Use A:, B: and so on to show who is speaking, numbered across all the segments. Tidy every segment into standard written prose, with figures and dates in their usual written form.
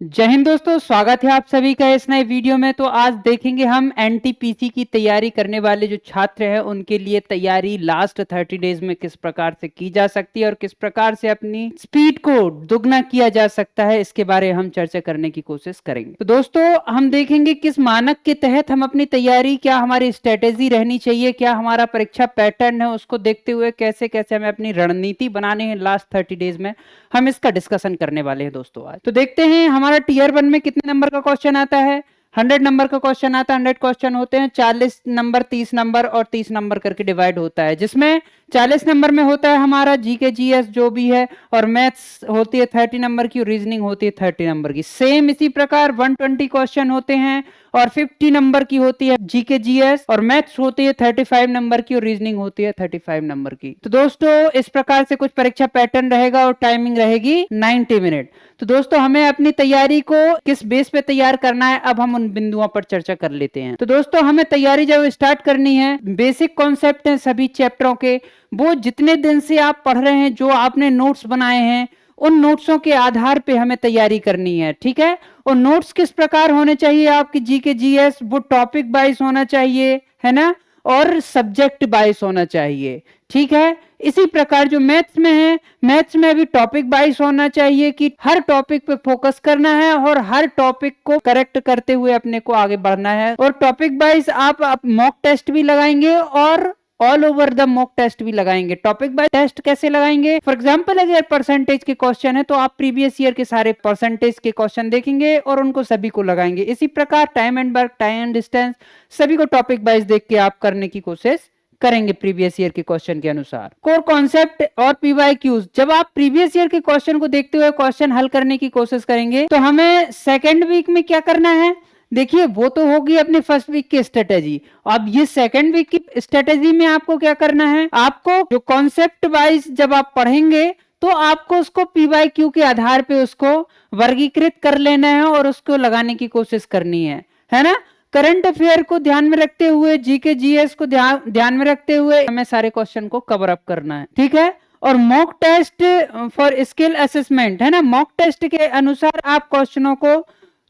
A: जय हिंद दोस्तों, स्वागत है आप सभी का इस नए वीडियो में। तो आज देखेंगे हम एनटीपीसी की तैयारी करने वाले जो छात्र हैं उनके लिए तैयारी लास्ट 30 डेज में किस प्रकार से की जा सकती है और किस प्रकार से अपनी स्पीड को दुगना किया जा सकता है, इसके बारे में हम चर्चा करने की कोशिश करेंगे। तो दोस्तों हम देखेंगे किस मानक के तहत हम अपनी तैयारी, क्या हमारी स्ट्रेटेजी रहनी चाहिए, क्या हमारा परीक्षा पैटर्न है, उसको देखते हुए कैसे कैसे हमें अपनी रणनीति बनानी है लास्ट 30 डेज में, हम इसका डिस्कशन करने वाले हैं दोस्तों आज। तो देखते हैं हमारा टीयर 1 में कितने नंबर का क्वेश्चन आता है। 100 नंबर का क्वेश्चन आता है। 100 क्वेश्चन होते हैं, 40 नंबर, 30 नंबर और 30 नंबर करके डिवाइड होता है, जिसमें 40 नंबर में होता है हमारा जीके जीएस जो भी है, और मैथ्स होती है 30 नंबर की, रीजनिंग होती है 30 नंबर की। सेम इसी प्रकार 120 क्वेश्चन होते हैं और 50 नंबर की होती है जीके जीएस, और मैथ्स होती है 35 नंबर की और रीजनिंग होती है 35 नंबर की। तो दोस्तों इस प्रकार से कुछ परीक्षा पैटर्न रहेगा और टाइमिंग रहेगी 90 मिनट। तो दोस्तों हमें अपनी तैयारी को किस बेस पे तैयार करना है, अब हम उन बिंदुओं पर चर्चा कर लेते हैं। तो दोस्तों हमें तैयारी जब स्टार्ट करनी है, बेसिक कॉन्सेप्ट है सभी चैप्टरों के, वो जितने दिन से आप पढ़ रहे हैं, जो आपने नोट्स बनाए हैं, उन नोट्सों के आधार पे हमें तैयारी करनी है, ठीक है। और नोट्स किस प्रकार होने चाहिए आपकी जीके जीएस, वो टॉपिक वाइज होना चाहिए, है ना, और सब्जेक्ट वाइज होना चाहिए, ठीक है। इसी प्रकार जो मैथ्स में है, मैथ्स में भी टॉपिक वाइज होना चाहिए कि हर टॉपिक पे फोकस करना है और हर टॉपिक को करेक्ट करते हुए अपने को आगे बढ़ना है। और टॉपिक वाइज आप मॉक टेस्ट भी लगाएंगे और all over the mock test भी लगाएंगे। टॉपिक बाय टेस्ट कैसे लगाएंगे? फॉर एग्जांपल अगर परसेंटेज के क्वेश्चन है तो आप प्रीवियस ईयर के सारे परसेंटेज के क्वेश्चन देखेंगे और उनको सभी को लगाएंगे। इसी प्रकार time and work, time and distance, सभी को टॉपिक वाइज देख के आप करने की कोशिश करेंगे प्रीवियस ईयर के क्वेश्चन के अनुसार। कोर कॉन्सेप्ट और पीवाईक्यूज, जब आप प्रीवियस ईयर के क्वेश्चन को देखते हुए क्वेश्चन हल करने की कोशिश करेंगे तो हमें सेकेंड वीक में क्या करना है, देखिए वो तो होगी अपने फर्स्ट वीक की स्ट्रेटेजी। अब ये सेकेंड वीक की स्ट्रेटेजी में आपको क्या करना है, आपको जो कॉन्सेप्ट वाइज जब आप पढ़ेंगे तो आपको उसको पीवाईक्यू के आधार पे उसको वर्गीकृत कर लेना है और उसको लगाने की कोशिश करनी है ना। करंट अफेयर को ध्यान में रखते हुए, जीके जीएस को ध्यान में रखते हुए हमें सारे क्वेश्चन को कवर अप करना है, ठीक है। और mock test for skill assessment, है ना, मॉक टेस्ट के अनुसार आप क्वेश्चनों को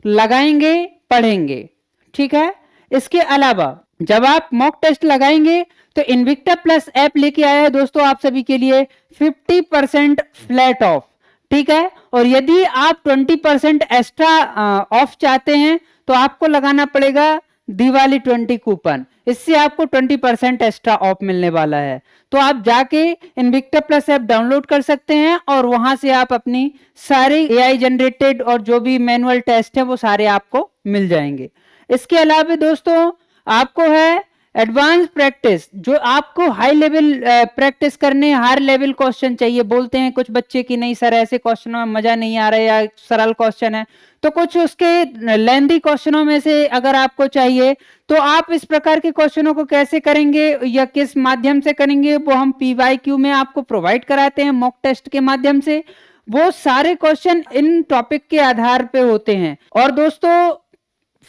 A: लगाएंगे, पढ़ेंगे, ठीक है। इसके अलावा जब आप मॉक टेस्ट लगाएंगे तो इनविक्टा प्लस ऐप लेके आया है दोस्तों आप सभी के लिए 50% फ्लैट ऑफ, ठीक है। और यदि आप 20% एक्स्ट्रा ऑफ चाहते हैं तो आपको लगाना पड़ेगा दिवाली 20 कूपन, इससे आपको 20% एक्स्ट्रा ऑफ मिलने वाला है। तो आप जाके इनविक्टा प्लस ऐप डाउनलोड कर सकते हैं और वहां से आप अपनी सारी एआई जनरेटेड और जो भी मैनुअल टेस्ट है वो सारे आपको मिल जाएंगे। इसके अलावा दोस्तों आपको है एडवांस प्रैक्टिस, जो आपको हाई लेवल प्रैक्टिस करने, हाई लेवल क्वेश्चन चाहिए। बोलते हैं कुछ बच्चे कि नहीं सर ऐसे क्वेश्चनों में मजा नहीं आ रहा है या सरल क्वेश्चन है, तो कुछ उसके लेंथी क्वेश्चनों में से अगर आपको चाहिए तो आप इस प्रकार के क्वेश्चनों को कैसे करेंगे या किस माध्यम से करेंगे, वो हम पीवाईक्यू में आपको प्रोवाइड कराते हैं मॉक टेस्ट के माध्यम से। वो सारे क्वेश्चन इन टॉपिक के आधार पे होते हैं। और दोस्तों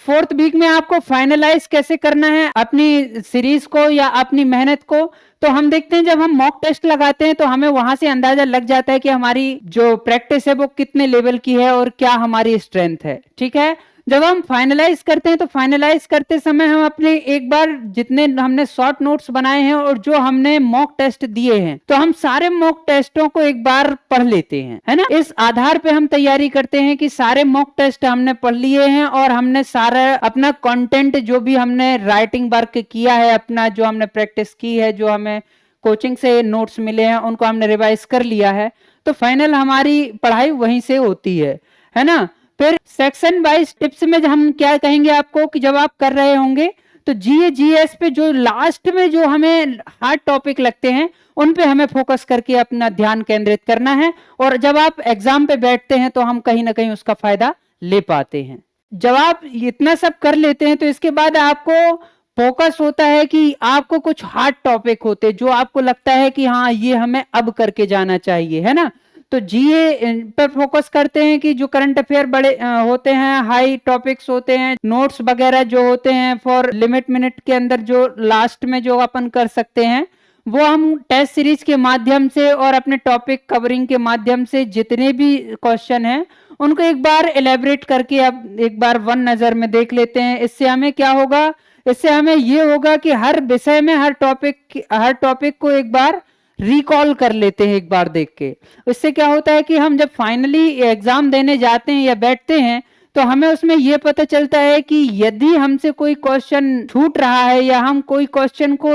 A: फोर्थ वीक में आपको फाइनलाइज कैसे करना है अपनी सीरीज को या अपनी मेहनत को, तो हम देखते हैं जब हम मॉक टेस्ट लगाते हैं तो हमें वहां से अंदाजा लग जाता है कि हमारी जो प्रैक्टिस है वो कितने लेवल की है और क्या हमारी स्ट्रेंथ है, ठीक है। जब हम फाइनलाइज करते हैं तो फाइनलाइज करते समय हम अपने एक बार जितने हमने शॉर्ट नोट्स बनाए हैं और जो हमने मॉक टेस्ट दिए हैं तो हम सारे मॉक टेस्टों को एक बार पढ़ लेते हैं, है ना। इस आधार पे हम तैयारी करते हैं कि सारे मॉक टेस्ट हमने पढ़ लिए हैं और हमने सारा अपना कंटेंट जो भी हमने राइटिंग वर्क किया है, अपना जो हमने प्रैक्टिस की है, जो हमें कोचिंग से नोट्स मिले हैं उनको हमने रिवाइज कर लिया है, तो फाइनल हमारी पढ़ाई वहीं से होती है ना। फिर सेक्शन वाइज टिप्स में हम क्या कहेंगे आपको कि जब आप कर रहे होंगे तो जीए जीएस पे जो लास्ट में जो हमें हार्ड टॉपिक लगते हैं उन पे हमें फोकस करके अपना ध्यान केंद्रित करना है, और जब आप एग्जाम पे बैठते हैं तो हम कहीं ना कहीं उसका फायदा ले पाते हैं। जब आप इतना सब कर लेते हैं तो इसके बाद आपको फोकस होता है कि आपको कुछ हार्ड टॉपिक होते जो आपको लगता है कि हाँ ये हमें अब करके जाना चाहिए, है ना। तो जीए पर फोकस करते हैं कि जो करंट अफेयर बड़े होते हैं, हाई टॉपिक्स होते हैं, नोट्स वगैरह जो होते हैं फॉर लिमिट मिनट के अंदर जो लास्ट में जो अपन कर सकते हैं वो हम टेस्ट सीरीज के माध्यम से और अपने टॉपिक कवरिंग के माध्यम से जितने भी क्वेश्चन हैं उनको एक बार एलेबरेट करके अब एक बार वन नजर में देख लेते हैं। इससे हमें क्या होगा, इससे हमें ये होगा कि हर विषय में हर टॉपिक को एक बार रिकॉल कर लेते हैं एक बार देख के। इससे क्या होता है कि हम जब फाइनली एग्जाम देने जाते हैं या बैठते हैं तो हमें उसमें यह पता चलता है कि यदि हमसे कोई क्वेश्चन छूट रहा है या हम कोई क्वेश्चन को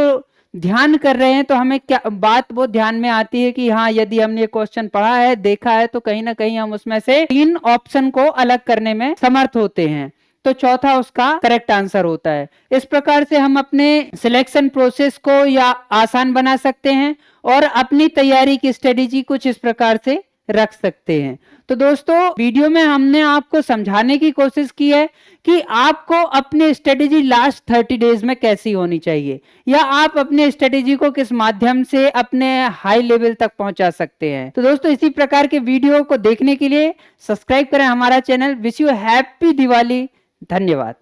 A: ध्यान कर रहे हैं तो हमें क्या बात वो ध्यान में आती है कि हाँ, यदि हमने ये क्वेश्चन पढ़ा है, देखा है, तो कहीं ना कहीं हम उसमें से 3 ऑप्शन को अलग करने में समर्थ होते हैं, तो चौथा उसका करेक्ट आंसर होता है। इस प्रकार से हम अपने सिलेक्शन प्रोसेस को या आसान बना सकते हैं और अपनी तैयारी की स्ट्रेटेजी कुछ इस प्रकार से रख सकते हैं। तो दोस्तों, वीडियो में हमने आपको समझाने की कोशिश की है कि आपको अपनी स्ट्रेटेजी लास्ट 30 डेज में कैसी होनी चाहिए, या आप अपने स्ट्रेटेजी को किस माध्यम से अपने हाई लेवल तक पहुंचा सकते हैं। तो दोस्तों, इसी प्रकार के वीडियो को देखने के लिए सब्सक्राइब करें हमारा channel. Wish you happy Diwali. धन्यवाद।